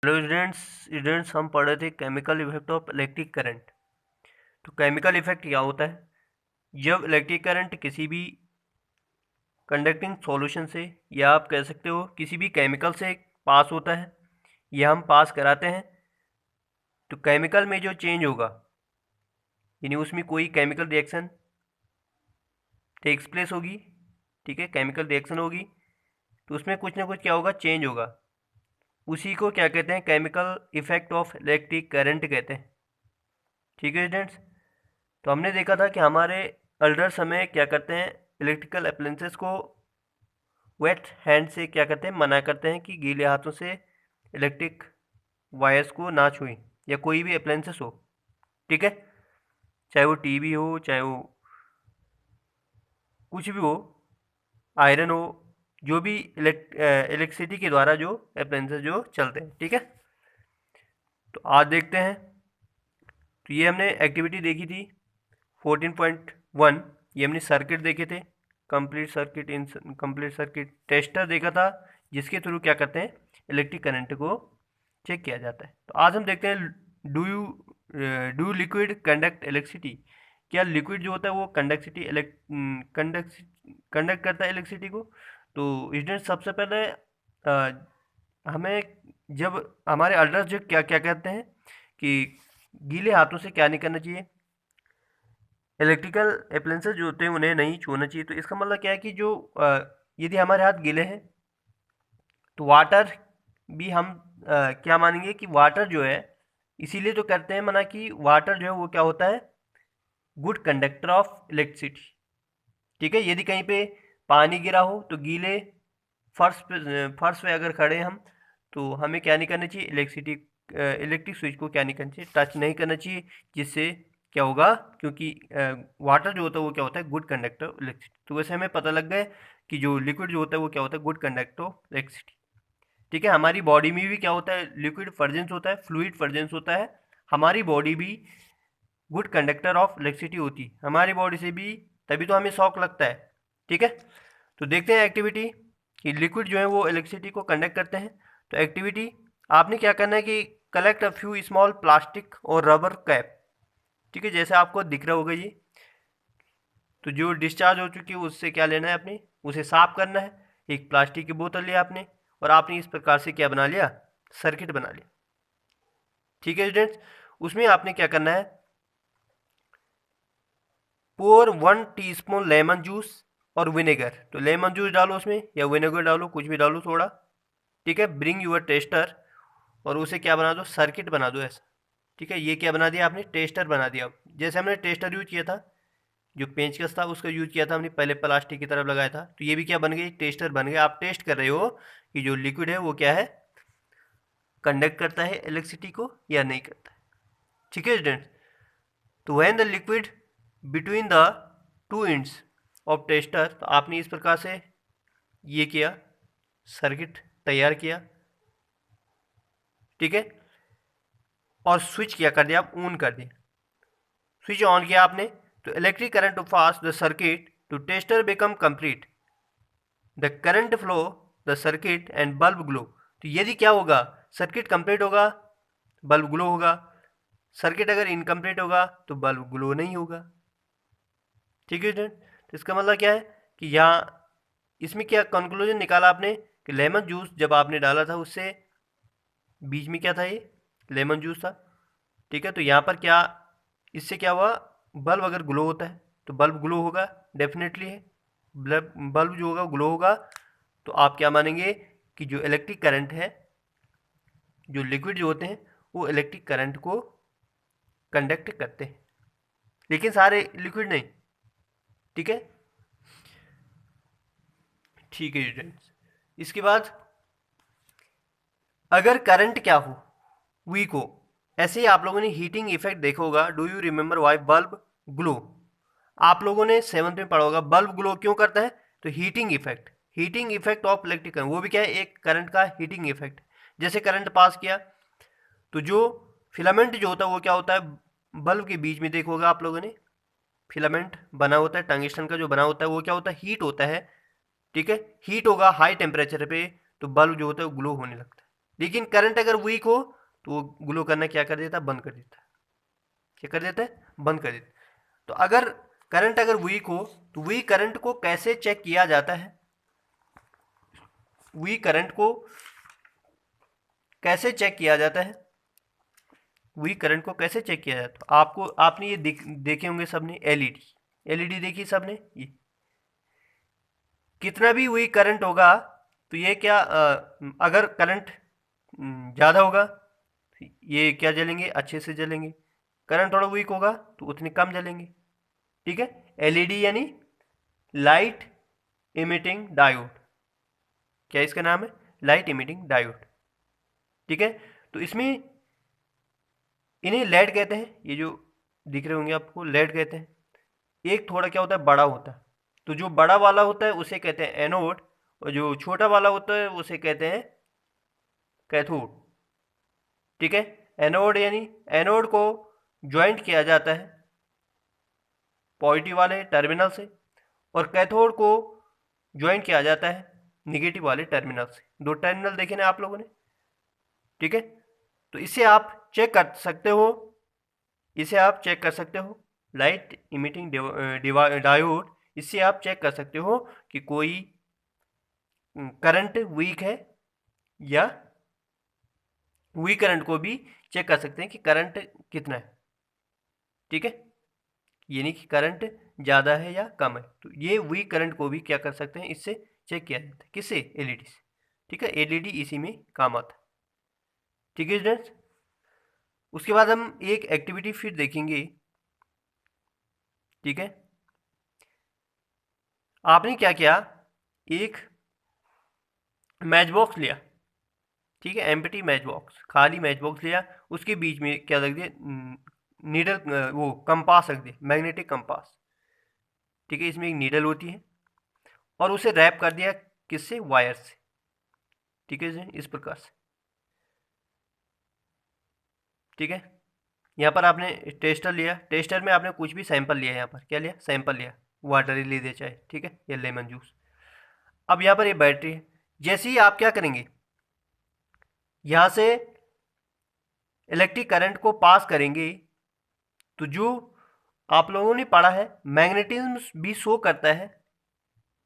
Hello students हम पढ़ रहे थे chemical effect of electric current. तो केमिकल इफेक्ट क्या होता है? जब इलेक्ट्रिक करंट किसी भी कंडक्टिंग सॉल्यूशन से, या आप कह सकते हो किसी भी केमिकल से पास होता है, या हम पास कराते हैं, तो केमिकल में जो चेंज होगा, यानी उसमें कोई केमिकल रिएक्शन टेक्स प्लेस होगी। ठीक है, केमिकल रिएक्शन होगी, तो उसमें कुछ ना कुछ क्या होगा, चेंज होगा। उसी को क्या कहते हैं? Chemical effect of electric current कहते हैं। ठीक है स्टूडेंट्स, तो हमने देखा था कि हमारे एल्डर्स हमें क्या करते हैं, इलेक्ट्रिकल अप्लायंसेस को वेट हैंड से क्या करते हैं, मना करते हैं कि गीले हाथों से इलेक्ट्रिक वायर्स को ना छुएं, या कोई भी अप्लायंसेस हो। ठीक है, चाहे वो टीवी हो, चाहे वो कुछ भी हो, आयरन हो, जो भी इलेक्ट्रिसिटी के द्वारा जो अप्लायंसेस जो चलते हैं। ठीक है, तो आज देखते हैं। तो ये हमने एक्टिविटी देखी थी 14.1, ये हमने सर्किट देखे थे, कंप्लीट सर्किट टेस्टर देखा था, जिसके थ्रू क्या करते हैं, इलेक्ट्रिक करंट को चेक किया जाता है। तो आज हम देखते हैं, डू लिक्विड कंडक्ट इलेक्ट्रिसिटी? क्या लिक्विड जो होता है वो कंडक्ट करता है इलेक्ट्रिसिटी को? तो स्टूडेंट सबसे पहले हमें, जब हमारे अल्ट्रास जो क्या क्या कहते हैं कि गीले हाथों से क्या नहीं करना चाहिए, इलेक्ट्रिकल अप्लायंसेस जो होते हैं उन्हें नहीं छूना चाहिए। तो इसका मतलब क्या है कि जो यदि हमारे हाथ गीले हैं, तो वाटर भी हम क्या मानेंगे कि वाटर जो है, इसीलिए तो करते हैं मना कि वाटर जो है वो क्या होता है, गुड कंडक्टर ऑफ इलेक्ट्रिसिटी। ठीक है, यदि कहीं पे पानी गिरा हो, तो गीले फर्श पे अगर खड़े हैं हम, तो हमें क्या नहीं करना चाहिए, इलेक्ट्रिक स्विच को क्या नहीं करना चाहिए, टच नहीं करना चाहिए। जिससे क्या होगा, क्योंकि वाटर जो होता है वो क्या होता है, गुड कंडक्टर ऑफ इलेक्ट्रिसिटी। तो वैसे हमें पता लग गया कि जो लिक्विड जो होता है वो क्या होता है, गुड कंडक्टर ऑफ इलेक्ट्रिसिटी। ठीक है, हमारी बॉडी में भी क्या होता है, लिक्विड फर्जेंस होता है, फ्लूइड फर्जेंस होता है। हमारी बॉडी भी गुड कंडक्टर ऑफ इलेक्ट्रिसिटी होती है, हमारी बॉडी से भी, तभी तो हमें शॉक लगता है। ठीक है, तो देखते हैं एक्टिविटी कि लिक्विड जो है वो इलेक्ट्रिसिटी को कंडक्ट करते हैं। तो एक्टिविटी, आपने क्या करना है कि collect a few small plastic और रबर कैप। ठीक है, जैसे आपको दिख रहा होगा ये, तो जो डिस्चार्ज हो चुकी है उससे क्या लेना है, अपने उसे साफ करना है। एक प्लास्टिक की बोतल लिया आपने, और आपने इस प्रकार से क्या बना लिया, सर्किट बना लिया। ठीक है स्टूडेंट्स, उसमें आपने क्या करना है, पोर 1 टीस्पून लेमन जूस और विनेगर। तो लेमन जूस डालो उसमें, या विनेगर डालो, कुछ भी डालो थोड़ा। ठीक है, ब्रिंग यूर टेस्टर, और उसे क्या बना दो, सर्किट बना दो ऐसा। ठीक है, ये क्या बना दिया आपने, टेस्टर बना दिया। जैसे हमने टेस्टर यूज किया था, जो पेंचकस था उसका यूज किया था हमने, पहले प्लास्टिक की तरफ लगाया था, तो ये भी क्या बन गई, टेस्टर बन गया। आप टेस्ट कर रहे हो कि जो लिक्विड है वो क्या है, कंडक्ट करता है इलेक्ट्रिसिटी को या नहीं करता है। ठीक है स्टूडेंट्स, तो when the liquid between the two ends of tester, तो आपने इस प्रकार से ये किया, सर्किट तैयार किया। ठीक है, और स्विच क्या कर दिया, आप ऑन कर दिया, स्विच ऑन किया आपने, तो electric current to pass the circuit to tester become complete, the current flow the circuit and bulb glow. तो यदि क्या होगा, सर्किट कंप्लीट होगा, बल्ब ग्लो होगा। सर्किट अगर इनकम्प्लीट होगा तो बल्ब ग्लो नहीं होगा। ठीक है स्टूडेंट, तो इसका मतलब क्या है कि यहाँ इसमें क्या कंक्लूजन निकाला आपने कि लेमन जूस जब आपने डाला था, उससे बीच में क्या था, ये लेमन जूस था। ठीक है, तो यहाँ पर क्या, इससे क्या हुआ, बल्ब अगर ग्लो होता है तो बल्ब ग्लो होगा, डेफिनेटली है, बल्ब जो होगा ग्लो होगा। तो आप क्या मानेंगे कि जो इलेक्ट्रिक करंट है, जो लिक्विड जो होते हैं वो इलेक्ट्रिक करंट को कंडक्ट करते हैं, लेकिन सारे लिक्विड नहीं। ठीक है, ठीक है स्टूडेंट्स, इसके बाद अगर करंट क्या हो, वीक हो, ऐसे ही आप लोगों ने हीटिंग इफेक्ट देखा होगा। Do you remember why bulb glow? आप लोगों ने 7th में पढ़ा होगा, बल्ब ग्लो क्यों करता है, तो heating effect of electric current, वो भी क्या है, एक करंट का हीटिंग इफेक्ट। जैसे करंट पास किया, तो जो फिलामेंट जो होता है वो क्या होता है, बल्ब के बीच में देखा होगा आप लोगों ने, फिलामेंट बना होता है, टंगस्टन का जो बना होता है, वो क्या होता है, हीट होता है। ठीक है, हीट होगा हाई टेम्परेचर पे, तो बल्ब जो होता है वो ग्लो होने लगता है। लेकिन करंट अगर वीक हो तो वो ग्लो करना क्या कर देता है, बंद कर देता है। क्या कर देता है, बंद कर देता है। तो अगर करंट अगर वीक हो तो वीक करंट को कैसे चेक किया जाता है, वीक करंट को कैसे चेक किया जाता है, वीक करंट को कैसे चेक किया जाता है। आपको आपने ये देखे होंगे सबने, एलईडी, एलईडी देखी सबने। ये कितना भी वीक करंट होगा तो ये क्या अगर करंट ज़्यादा होगा तो ये क्या जलेंगे, अच्छे से जलेंगे। करंट थोड़ा वीक होगा तो उतने कम जलेंगे। ठीक है, एलईडी यानी लाइट इमिटिंग डायोड। क्या इसका नाम है, लाइट इमिटिंग डायोड। ठीक है, तो इसमें इन्हें लेड कहते हैं, ये जो दिख रहे होंगे आपको लेड कहते हैं। एक थोड़ा क्या होता है, बड़ा होता है, तो जो बड़ा वाला होता है उसे कहते हैं एनोड, और जो छोटा वाला होता है उसे कहते हैं कैथोड। ठीक है, एनोड यानी एनोड को ज्वाइंट किया जाता है पॉजिटिव वाले टर्मिनल से, और कैथोड को ज्वाइंट किया जाता है निगेटिव वाले टर्मिनल से। दो टर्मिनल देखे ना आप लोगों ने। ठीक है, तो इसे आप चेक कर सकते हो, इसे आप चेक कर सकते हो लाइट इमिटिंग डायोड। इससे आप चेक कर सकते हो कि कोई करंट वीक है, या वीक करंट को भी चेक कर सकते हैं कि करंट कितना है। ठीक है, यानी कि करंट ज़्यादा है या कम है, तो ये वीक करंट को भी क्या कर सकते हैं, इससे चेक किया जाता है। किससे, एलईडी से। ठीक है, एलईडी इसी में काम आता है। ठीक है स्टूडेंट्स, उसके बाद हम एक एक्टिविटी फिर देखेंगे। ठीक है, आपने क्या किया, एक मैच बॉक्स लिया। ठीक है, एम्प्टी मैच बॉक्स, खाली मैच बॉक्स लिया, उसके बीच में क्या रख दिया, नीडल, वो कंपास रख दिया, मैग्नेटिक कंपास। ठीक है, इसमें एक नीडल होती है, और उसे रैप कर दिया किससे, वायर से। ठीक है, इस प्रकार से। ठीक है, यहाँ पर आपने टेस्टर लिया, टेस्टर में आपने कुछ भी सैंपल लिया, यहाँ पर क्या लिया, सैंपल लिया, वाटर ही ले दिया चाहे, ठीक है, या लेमन जूस। अब यहाँ पर ये बैटरी है, जैसे ही आप क्या करेंगे, यहाँ से इलेक्ट्रिक करंट को पास करेंगे, तो जो आप लोगों ने पढ़ा है मैग्नेटिज्म भी शो करता है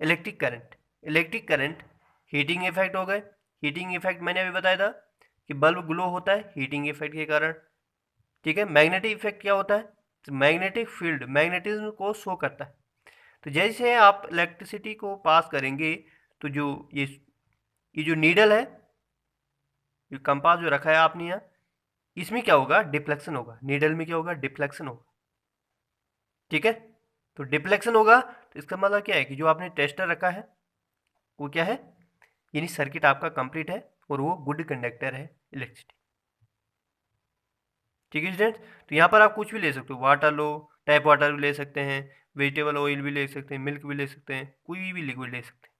electric current. Electric current heating effect हो गए, हीटिंग इफेक्ट मैंने अभी बताया था कि बल्ब ग्लो होता है हीटिंग इफेक्ट के कारण। ठीक है, मैग्नेटिक इफेक्ट क्या होता है, तो मैग्नेटिक फील्ड मैग्नेटिज्म को शो करता है। तो जैसे आप इलेक्ट्रिसिटी को पास करेंगे, तो जो ये जो नीडल है, ये कंपास जो रखा है आपने यहाँ, इसमें क्या होगा, डिफ्लेक्शन होगा, नीडल में क्या होगा, डिफ्लेक्शन होगा। ठीक है, तो डिफ्लेक्शन होगा तो इसका मतलब क्या है कि जो आपने टेस्टर रखा है वो क्या है, यानी सर्किट आपका कंप्लीट है और वो गुड कंडक्टर है इलेक्ट्रिसिटी। ठीक है स्टूडेंट, तो यहाँ पर आप कुछ भी ले सकते हो, वाटर लो, टैप वाटर भी ले सकते हैं, वेजिटेबल ऑयल भी ले सकते हैं, मिल्क भी ले सकते हैं, कोई भी लिक्विड ले सकते हैं।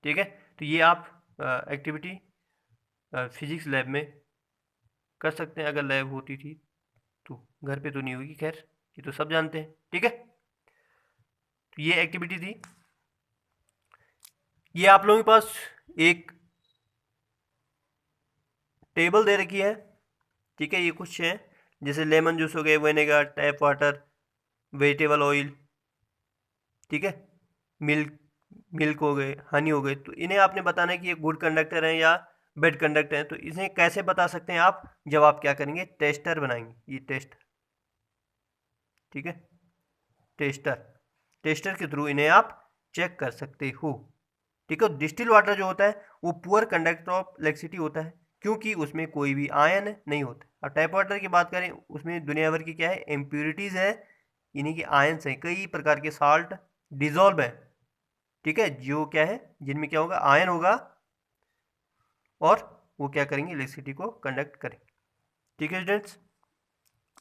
ठीक है, तो ये आप एक्टिविटी फिजिक्स लैब में कर सकते हैं, अगर लैब होती थी तो। घर पे तो नहीं होगी, खैर ये तो सब जानते हैं। ठीक है, तो ये एक्टिविटी थी। ये आप लोगों के पास एक टेबल दे रखी है। ठीक है, ये कुछ है जैसे लेमन जूस हो गए, vinegar, tap water, vegetable oil, ठीक है, मिल्क, मिल्क हो गए, हनी हो गए, तो इन्हें आपने बताना है कि ये गुड कंडक्टर हैं या बैड कंडक्टर हैं। तो इसे कैसे बता सकते हैं आप, जब आप क्या करेंगे, टेस्टर बनाएंगे, ये टेस्टर। ठीक है, टेस्टर, टेस्टर के थ्रू इन्हें आप चेक कर सकते हो। ठीक है, डिस्टिल वाटर जो होता है वो पुअर कंडक्टर ऑफ इलेक्ट्रिसिटी होता है, क्योंकि उसमें कोई भी आयन नहीं होता। अब टैप वाटर की बात करें, उसमें दुनिया भर की क्या है, इम्प्योरिटीज़ है, यानी कि आयन्स हैं, कई प्रकार के साल्ट डिजॉल्व है। ठीक है, जो क्या है, जिनमें क्या होगा, आयन होगा, और वो क्या करेंगे, इलेक्ट्रिसिटी को कंडक्ट करेंगे। ठीक है स्टूडेंट्स,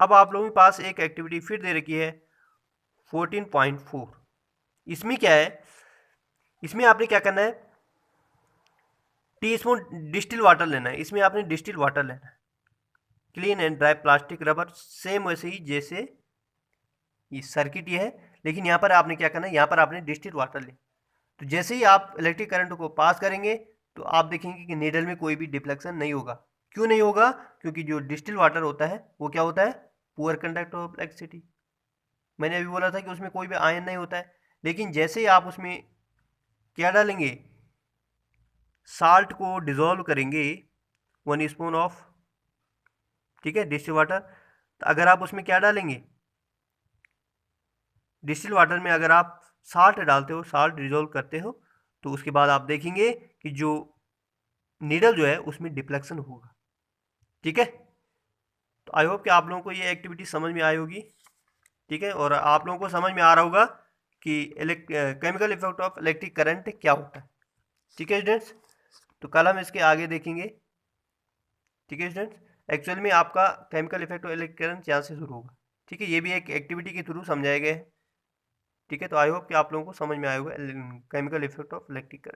अब आप लोगों के पास एक एक्टिविटी फिर दे रखी है 14.4। इसमें क्या है, इसमें आपने क्या करना है, टी स्पून डिस्टिल वाटर लेना है। इसमें आपने डिस्टिल वाटर लेना है, clean and dry plastic rubber, same वैसे ही जैसे ये सर्किट ये है, लेकिन यहाँ पर आपने क्या करना है, यहाँ पर आपने डिस्टिल वाटर ले। तो जैसे ही आप इलेक्ट्रिक करंट को पास करेंगे तो आप देखेंगे कि नीडल में कोई भी डिफ्लेक्शन नहीं होगा। क्यों नहीं होगा? क्योंकि जो डिस्टिल वाटर होता है वो क्या होता है? Poor conductor of electricity. मैंने अभी बोला था कि उसमें कोई भी आयन नहीं होता है। लेकिन जैसे ही आप उसमें क्या डालेंगे, साल्ट को डिजोल्व करेंगे 1 स्पून ऑफ, ठीक है, डिस्टिल वाटर, तो अगर आप उसमें क्या डालेंगे, डिस्टिल वाटर में अगर आप साल्ट डालते हो, साल्ट डिजोल्व करते हो, तो उसके बाद आप देखेंगे कि जो नीडल जो है उसमें डिफ्लेक्शन होगा। ठीक है, तो आई होप कि आप लोगों को ये एक्टिविटी समझ में आई होगी। ठीक है, और आप लोगों को समझ में आ रहा होगा कि chemical effect of electric current क्या होता है। ठीक है स्टूडेंट्स, तो कल हम इसके आगे देखेंगे। ठीक है स्टूडेंट्स, एक्चुअल में आपका chemical effect of electric current यहाँ से शुरू होगा। ठीक है, ये भी एक एक्टिविटी के थ्रू समझाया गया है। ठीक है, तो आई होप कि आप लोगों को समझ में आया होगा chemical effect of electric current.